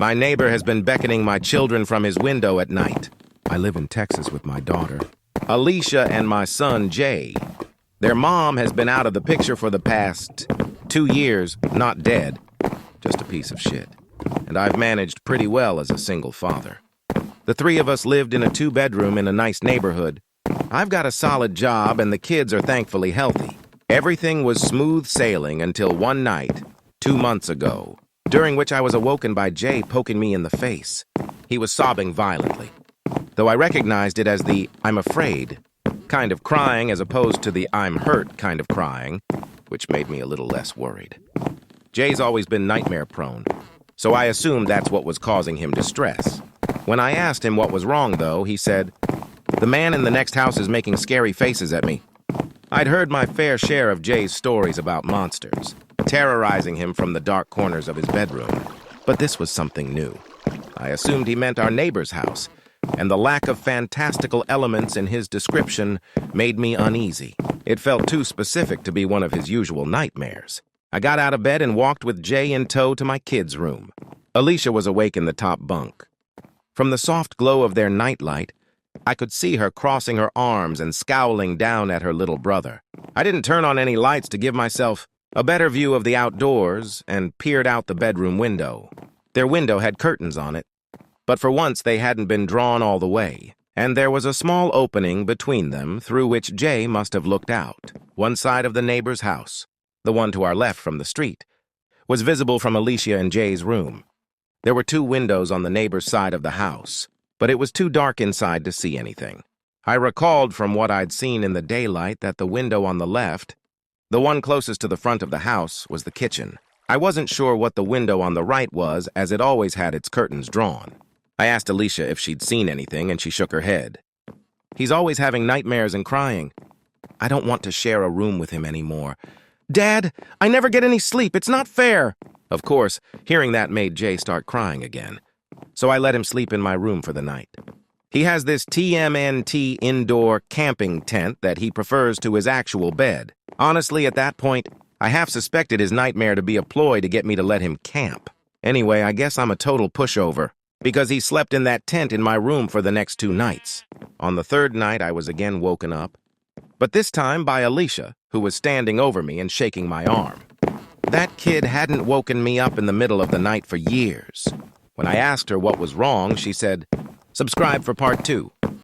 My neighbor has been beckoning my children from his window at night. I live in Texas with my daughter, Alicia, and my son, Jay. Their mom has been out of the picture for the past 2 years, not dead, just a piece of shit. And I've managed pretty well as a single father. The three of us lived in a 2-bedroom in a nice neighborhood. I've got a solid job and the kids are thankfully healthy. Everything was smooth sailing until one night, 2 months ago, during which I was awoken by Jay poking me in the face. He was sobbing violently, though I recognized it as the "I'm afraid" kind of crying as opposed to the "I'm hurt" kind of crying, which made me a little less worried. Jay's always been nightmare-prone, so I assumed that's what was causing him distress. When I asked him what was wrong, though, he said, "The man in the next house is making scary faces at me." I'd heard my fair share of Jay's stories about monsters, terrorizing him from the dark corners of his bedroom, but this was something new. I assumed he meant our neighbor's house, and the lack of fantastical elements in his description made me uneasy. It felt too specific to be one of his usual nightmares. I got out of bed and walked with Jay in tow to my kids' room. Alicia was awake in the top bunk. From the soft glow of their nightlight, I could see her crossing her arms and scowling down at her little brother. I didn't turn on any lights to give myself a better view of the outdoors and peered out the bedroom window. Their window had curtains on it, but for once they hadn't been drawn all the way, and there was a small opening between them through which Jay must have looked out. One side of the neighbor's house, the one to our left from the street, was visible from Alicia and Jay's room. There were 2 windows on the neighbor's side of the house, but it was too dark inside to see anything. I recalled from what I'd seen in the daylight that the window on the left, the one closest to the front of the house, was the kitchen. I wasn't sure what the window on the right was, as it always had its curtains drawn. I asked Alicia if she'd seen anything, and she shook her head. "He's always having nightmares and crying. I don't want to share a room with him anymore. Dad, I never get any sleep. It's not fair." Of course, hearing that made Jay start crying again, so I let him sleep in my room for the night. He has this TMNT indoor camping tent that he prefers to his actual bed. Honestly, at that point, I half suspected his nightmare to be a ploy to get me to let him camp. Anyway, I guess I'm a total pushover, because he slept in that tent in my room for the next 2 nights. On the 3rd night, I was again woken up, but this time by Alicia, who was standing over me and shaking my arm. That kid hadn't woken me up in the middle of the night for years. When I asked her what was wrong, she said, "Subscribe for part 2.